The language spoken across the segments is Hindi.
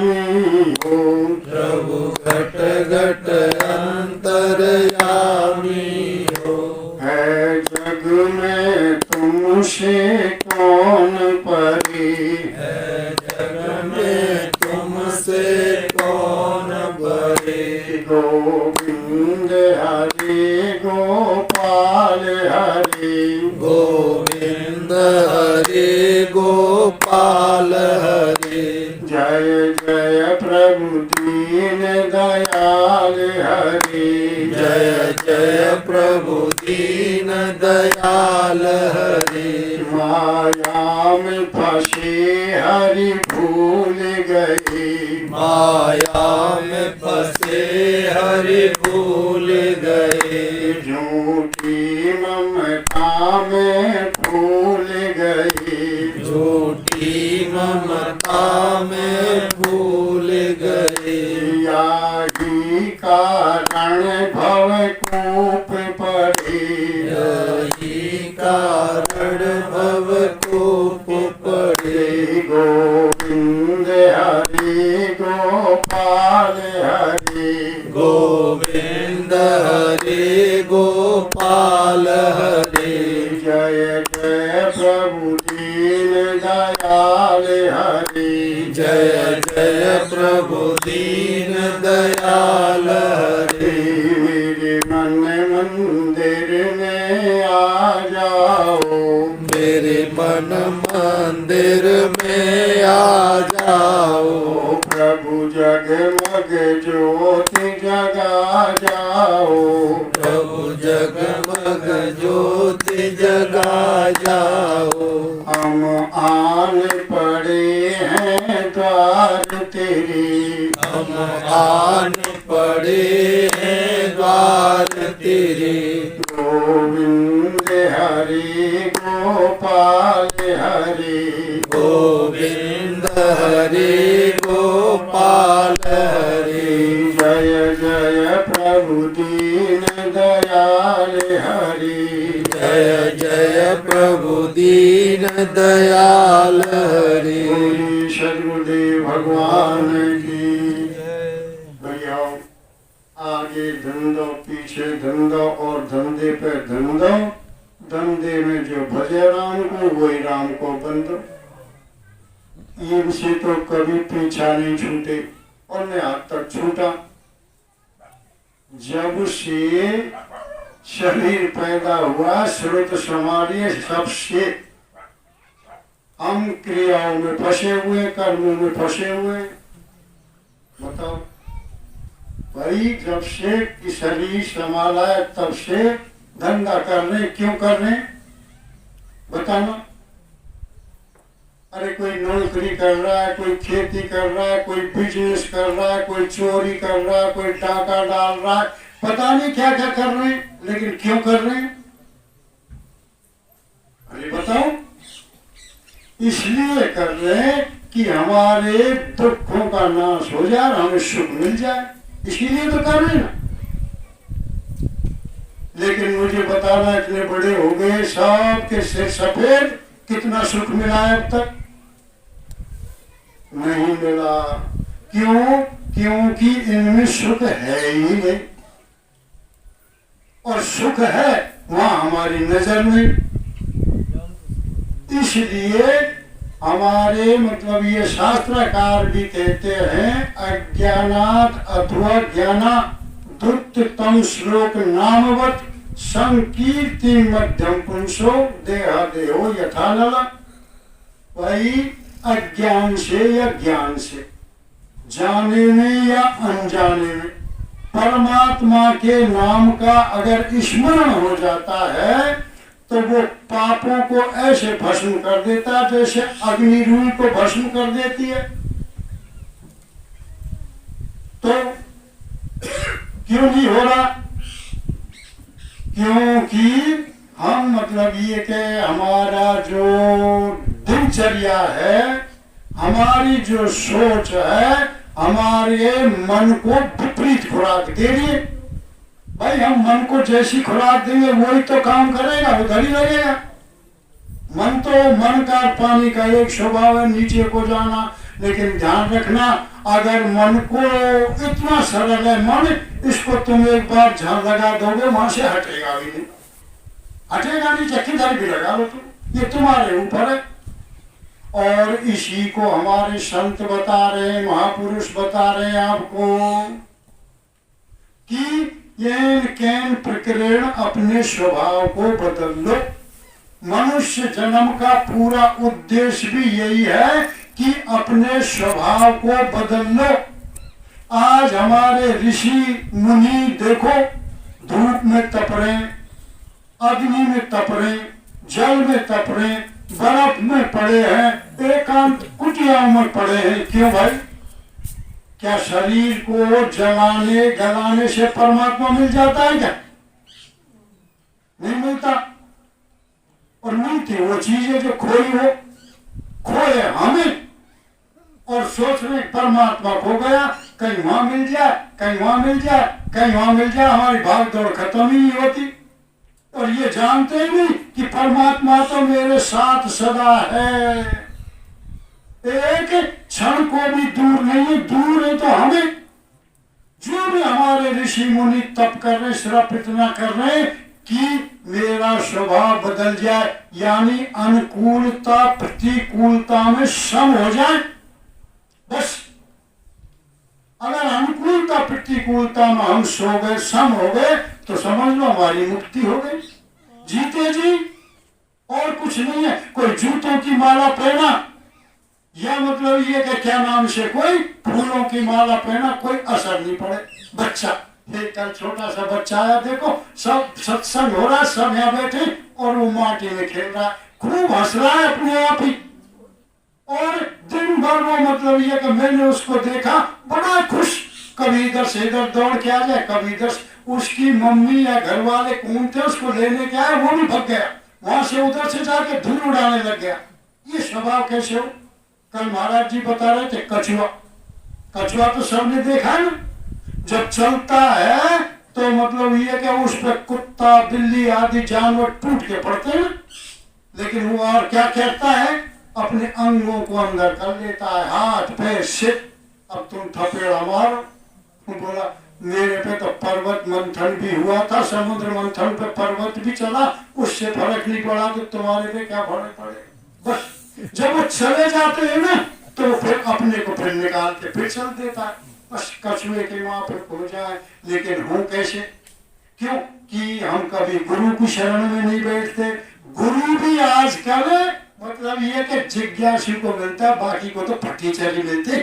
हो। प्रभु घट घट अंतर्यामी हो। है जग में तुमसे कौन परे, है जग में तुमसे कौन परे। गोविंद हरे गोपाल हरे, गोविंद हरे गोपाल हरे। जय जय प्रभु दीन दयाल हरे, जय जय प्रभु दीन दयाल हरे। माया में फंसे हरि भूल गए, माया में फंसे हरि भूल गए। झूठी ममता में फूल गए, झूठी ममता में भूल गए। यही कारण भव कूप पड़े, यही कारण भव कूप पड़े। गोविंद हरे गोपाल हरे, गोविंद हरे गोपाल हरे। जय जय प्रभु दीन दयाल हरे, जय जय प्रभु दीन दयाल हरे। मेरे मन मंदिर में आ जाओ, मेरे मन मंदिर में आ जाओ। प्रभु जगमग ज्योति जगा जाओ, प्रभु जगमग ज्योति जगा जाओ। हम आन पड़े हैं द्वार तेरे, हम आन पड़े हैं द्वार तेरे। गोविंद हरे गोपाल हरे, गोविंद हरे गोपाल हरे। जय जय प्रभु दीन दयाल हरे, जय जय प्रभु दीन दयाल हरे। सदगुरुदेव भगवान की भैया। आगे धंधो पीछे धंधो और धंधे पे धंधो। धंधे में जो भजे राम को वही राम को बंदो। इनसे तो कभी पीछा नहीं छूटे और न आज तक छूटा। जब से शरीर पैदा हुआ श्रुत समाधि सबसे हम क्रियाओं में फंसे हुए, कर्मों में फंसे हुए। बताओ भाई, जब से शरीर संभाला है तब से धंधा कर रहे, क्यों कर रहे बताना। अरे कोई नौकरी कर रहा है, कोई खेती कर रहा है, कोई बिजनेस कर रहा है, कोई चोरी कर रहा है, कोई डाका डाल रहा है, पता नहीं क्या क्या कर रहे हैं, लेकिन क्यों कर रहे हैं? अरे बताओ। इसलिए कर रहे हैं कि हमारे दुखों का नाश हो जाए, हमें सुख मिल जाए, इसीलिए तो कर रहे हैं ना। लेकिन मुझे बताना, इतने बड़े हो गए, सबके सिर सफेद, कितना सुख मिला है अब तक? नहीं मिला। क्यों? क्योंकि इनमें सुख है ही नहीं, और सुख है वहां हमारी नजर में। इसलिए हमारे मतलब ये शास्त्रकार भी कहते हैं, अज्ञानात अथवा ज्ञाना दुत्तम श्लोक नामवत संकीर्ति मध्यम पुंसो देहा देहो यथा लला। वही अज्ञान से या ज्ञान से, जाने में या अनजाने में, परमात्मा के नाम का अगर स्मरण हो जाता है तो वो पापों को ऐसे भस्म कर देता है जैसे अग्नि रूई को भस्म कर देती है। तो क्यों नहीं हो रहा? क्योंकि हम मतलब ये कि हमारा जो दिनचर्या है, हमारी जो सोच है, हमारे मन को विपरीत खुराक दे रही है। भाई हम मन को जैसी खुराक देंगे वही तो काम करेगा, उधर ही लगेगा। मन तो मन का पानी का एक स्वभाव है, नीचे को जाना, लेकिन ध्यान रखना, अगर मन को इतना सरल है मन, इसको तुम एक बार ध्यान लगा दोगे वहां से हटेगा भी नहीं, हटेगा नहीं, चाहे किधर भी लगा लो तुम, ये तुम्हारे ऊपर है। और इसी को हमारे संत बता रहे हैं, महापुरुष बता रहे हैं आपको कि येन केन प्रकरण अपने स्वभाव को बदल लो। मनुष्य जन्म का पूरा उद्देश्य भी यही है कि अपने स्वभाव को बदल लो। आज हमारे ऋषि मुनि देखो, धूप में तप रहे, अग्नि में तप रहे, जल में तप रहे, बर्फ में पड़े हैं, एकांत कुटियाओं में पड़े हैं। क्यों भाई? क्या शरीर को जलाने गलाने से परमात्मा मिल जाता है क्या? नहीं मिलता। और मिलती वो चीजें जो खोई हो, खोए हमें, और सोच रहे परमात्मा खो गया, कहीं वहां मिल जाए, कहीं वहां मिल जाए, कहीं वहां मिल जाए, हमारी भाग दौड़ खत्म ही नहीं होती। और ये जानते ही नहीं कि परमात्मा तो मेरे साथ सदा है, एक क्षण को भी दूर नहीं है, दूर है तो हमें। जो भी हमारे ऋषि मुनि तप कर रहे, सिर्फ इतना कर रहे कि मेरा स्वभाव बदल जाए, यानी अनुकूलता प्रतिकूलता में सम हो जाए, बस। अगर अनुकूलता प्रतिकूलता में हम सो गए, सम हो गए, तो समझ लो हमारी मुक्ति हो गई, जीते जी। और कुछ नहीं है। कोई जूतों की माला पहना, यह मतलब ये कि क्या नाम से कोई फूलों की माला पहना, कोई असर नहीं पड़े। बच्चा, एक कल छोटा सा बच्चा आया, देखो सब सत्संग हो रहा है, सब यहाँ बैठे और वो माटी में खेल रहा है, खूब हंस रहा है अपने आप ही। और दिन भर वो मतलब ये कि मैंने उसको देखा बड़ा खुश, कभी इधर से इधर दौड़ के आ जाए, कभी इधर से। उसकी मम्मी या घर वाले कौन थे, उसको लेने के आए, वो भी भग गया, वहां से उधर से जाके धूल उड़ाने लग गया। ये स्वभाव कैसे हो? कल महाराज जी बता रहे थे कछुआ, कछुआ तो सबने देखा है ना, जब चलता है तो मतलब ये कि उस पर कुत्ता बिल्ली आदि जानवर टूट के पड़ते हैं, लेकिन वो और क्या कहता है, अपने अंगों को अंदर कर लेता है, हाथ पैर सिर। अब तुम थपेड़ा मारो। बोला मेरे पे तो पर्वत मंथन भी हुआ था, समुद्र मंथन पे पर्वत भी चला, उससे फर्क नहीं पड़ा, तो तुम्हारे पे क्या फर्क पड़े? बस जब वो चले जाते हैं ना, तो फिर अपने को फिर निकाल के फिर चल देता है। बस कछुए के वहां पर खो जाए। लेकिन हो कैसे? क्यों कि हम कभी गुरु की शरण में नहीं बैठते। गुरु भी आजकल मतलब ये कि जिज्ञासु को मिलता है, बाकी को तो फटीचरी मिलते,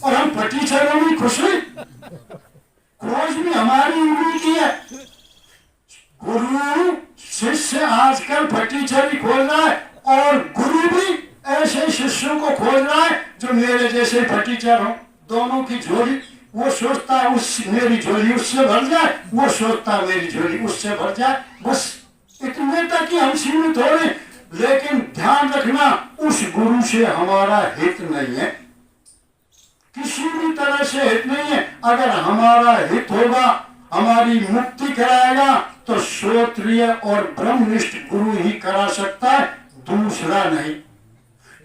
और हम फटीचरों में खुश हैं। खोज भी हमारी उम्मीद की है। गुरु शिष्य आजकल फटीचरी खोज रहा है, और गुरु भी ऐसे शिष्यों को खोज रहा है जो मेरे जैसे फटीचर हो। दोनों की झोली, वो सोचता है उस मेरी झोली उससे भर जाए, वो सोचता है मेरी झोली उससे भर जाए, बस इतने तक ही हम सीमित हो रहे। लेकिन ध्यान रखना, उस गुरु से हमारा हित नहीं है, किसी भी तरह से हित नहीं है। अगर हमारा हित होगा, हमारी मुक्ति कराएगा, तो श्रोत्रिय और ब्रह्मनिष्ठ गुरु ही करा सकता है, दूसरा नहीं।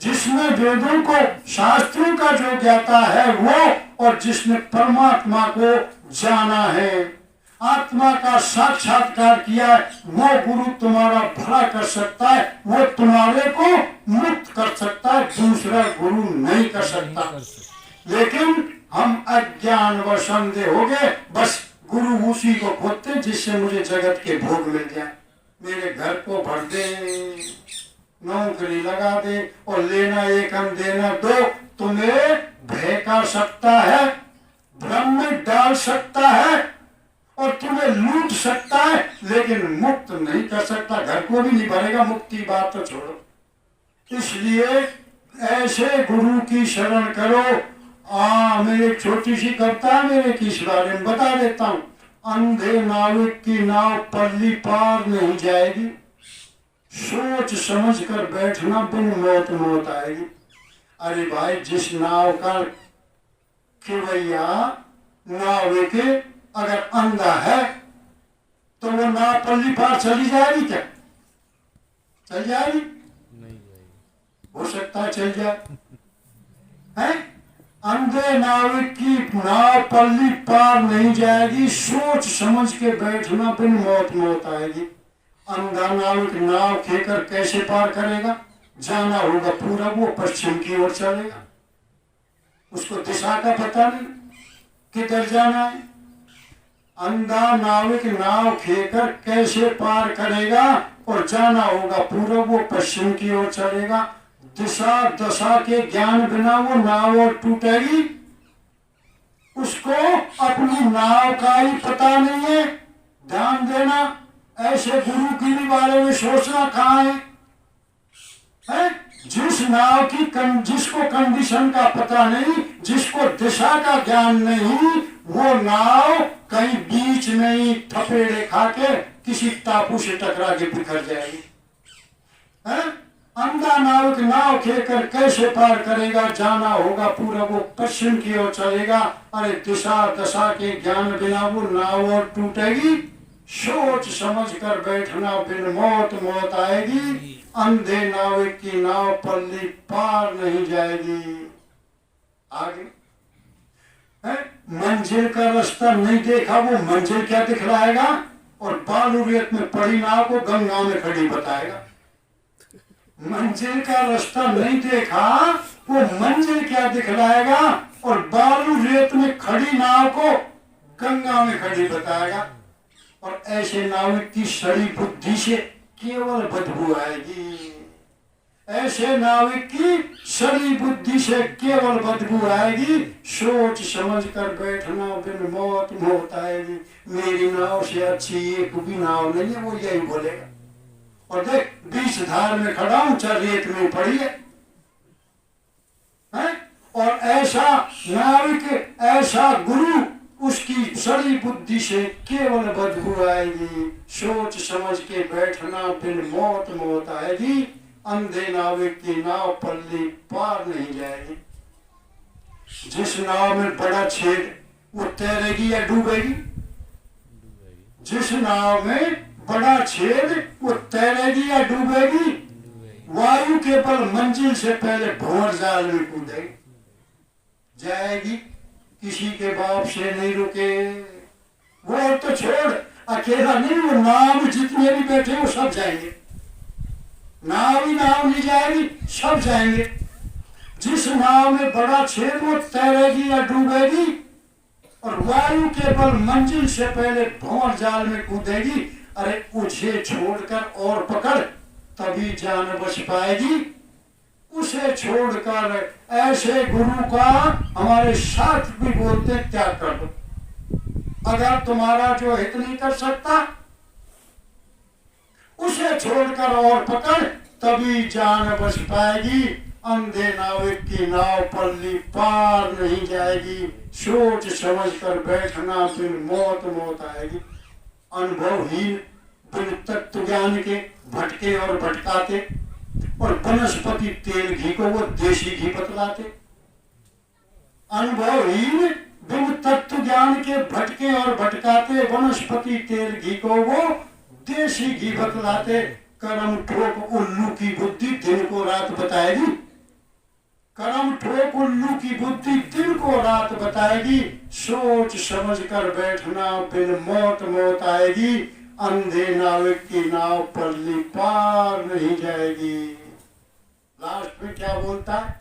जिसने वेदों को शास्त्रों का जो ज्ञाता है वो, और जिसने परमात्मा को जाना है, आत्मा का साक्षात्कार किया है, वो गुरु तुम्हारा भला कर सकता है, वो तुम्हारे को मुक्त कर सकता है, दूसरा गुरु नहीं कर सकता। लेकिन हम अज्ञान व संदेह हो गए, बस गुरु उसी को खोजते जिससे मुझे जगत के भोग मिल जाए, मेरे घर को भर दे, नौकरी लगा दे, और लेना एक हम देना दो। तुम्हें बहका सकता है, भ्रम में डाल सकता है, और तुम्हें लूट सकता है, लेकिन मुक्त नहीं कर सकता, घर को भी नहीं भरेगा। मुक्ति बात तो छोड़ो। इसलिए ऐसे गुरु की शरण करो। मेरी एक छोटी सी कविता है मेरे की, इस बारे में बता देता हूँ। अंधे नाविक की नाव पल्ली पार नहीं जाएगी, सोच समझ कर बैठना, बिन मौत मौत आएगी। अरे भाई, जिस नाव का खिवैया नाविक अगर अंधा है, तो वो नाव पल्ली पार चली जाएगी क्या? चल जाएगी? नहीं जाएगी। हो सकता है चल जाए, है? अंधे नाविक की नाव पल्ली पार नहीं जाएगी, सोच समझ के बैठना, बिन मौत मौत आएगी। अंधा नाविक नाव खेकर कैसे पार करेगा? जाना होगा पूरब, वो पश्चिम की ओर चलेगा, उसको दिशा का पता नहीं किधर जाना है। अंधा नाविक नाव खेकर कैसे पार करेगा? और जाना होगा पूरब, वो पश्चिम की ओर चलेगा। दिशा दशा के ज्ञान बिना वो नाव और टूटेगी, उसको अपनी नाव का ही पता नहीं है। ध्यान देना, ऐसे गुरु की भी बारे में सोचना कहाँ है? जिस नाव की जिसको कंडीशन का पता नहीं, जिसको दिशा का ज्ञान नहीं, वो नाव कहीं बीच में ही थपेड़े खा के किसी टापू से टकरा के बिखर जाएगी। अंधा नाविक नाव खेकर कैसे पार करेगा? जाना होगा पूरब, वो पश्चिम की ओर चलेगा। अरे दिशा दशा के ज्ञान बिना वो नाव और टूटेगी, सोच समझ कर बैठना, बिन मौत मौत आएगी। अंधे नाविक की नाव पल्ली पार नहीं जाएगी। आगे है? मंजिल का रास्ता नहीं देखा, वो मंजिल क्या दिखलाएगा? और बालू रेत में पड़ी नाव को गंगा में खड़ी बताएगा। मंजिल का रास्ता नहीं देखा, वो मंजिल क्या दिखलाएगा? और बालू रेत में खड़ी नाव को गंगा में खड़ी बताएगा। और ऐसे नाविक की सड़ी बुद्धि से केवल बदबू आएगी। ऐसे नाविक की सड़ी बुद्धि से केवल बदबू आएगी। सोच समझ कर बैठना, बिन मौत मौत आएगी। मेरी नाव से अच्छी एक भी नाव नहीं है, वो यही बोलेगा। और देख, बीच धार में खड़ा हूं, चल रेत में पड़ी है? और ऐसा नाविक, ऐसा गुरु, उसकी सड़ी बुद्धि से केवल बदबू आएगी। सोच समझ के बैठना, बिन मौत मौत आएगी। अंधे नाविक की नाव पल्ली पार नहीं जाएगी। जिस नाव में बड़ा छेद, वो तैरेगी या डूबेगी? जिस नाव में बड़ा छेद, वो तैरेगी या डूबेगी? वायु के बल मंजिल से पहले भंवर जाल में कूदेगी, जाएगी। किसी के बाप से नहीं रुके। वो तो छोड़, अकेला नहीं, वो नाव जितने भी बैठे वो सब जाएंगे। नाव ही नाव नहीं जाएगी, सब जाएंगे। जिस नाव में बड़ा छेद, वो तैरेगी या डूबेगी? और वायु के बल मंजिल से पहले भंवर जाल में कूदेगी। अरे उसे छोड़कर और पकड़, तभी जान बच पाएगी। उसे छोड़कर ऐसे गुरु का हमारे शास्त्र भी बोलते त्याग कर दो। अगर तुम्हारा जो हित नहीं कर सकता, उसे छोड़कर और पकड़, तभी जान बच पाएगी। अंधे नाविक की नाव पल्ली पार नहीं जाएगी। सोच समझ कर बैठना, बिन मौत मौत आएगी। अनुभवहीन बिन तत्व ज्ञान के भटके और भटकाते, और वनस्पति तेल घी को वो देशी घी बतलाते। अनुभवहीन बिन तत्व ज्ञान के भटके और भटकाते, वनस्पति तेल घी को वो देशी घी बतलाते। कर्म ठोक उल्लू की बुद्धि दिन को रात बताएगी। कर्म ठोक उल्लू की बुद्धि दिन को रात बताएगी। सोच समझ कर बैठना, बिन मौत मौत आएगी। अंधे नाविक की नाव पल्ली पार नहीं जाएगी। लास्ट में क्या बोलता है?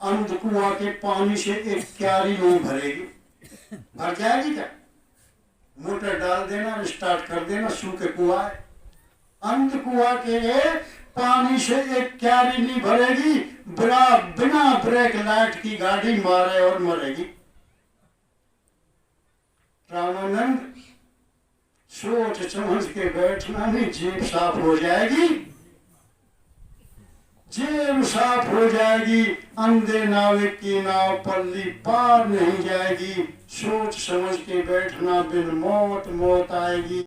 अंध कुआं के पानी से एक क्यारी नहीं भरेगी। भर जाएगी क्या? मोटर डाल देना, स्टार्ट कर देना, सूखे कुआं है। अंध कुआं के पानी से एक क्यारी नहीं भरेगी। बिना ब्रेक लाइट की गाड़ी मारे और मरेगी। रामानंद, सोच समझ के बैठना नहीं, जेब साफ हो जाएगी। जेब साफ हो जाएगी। अंधे नाविक की नाव पल्ली पार नहीं जाएगी। सोच समझ के बैठना, बिन मौत मौत आएगी।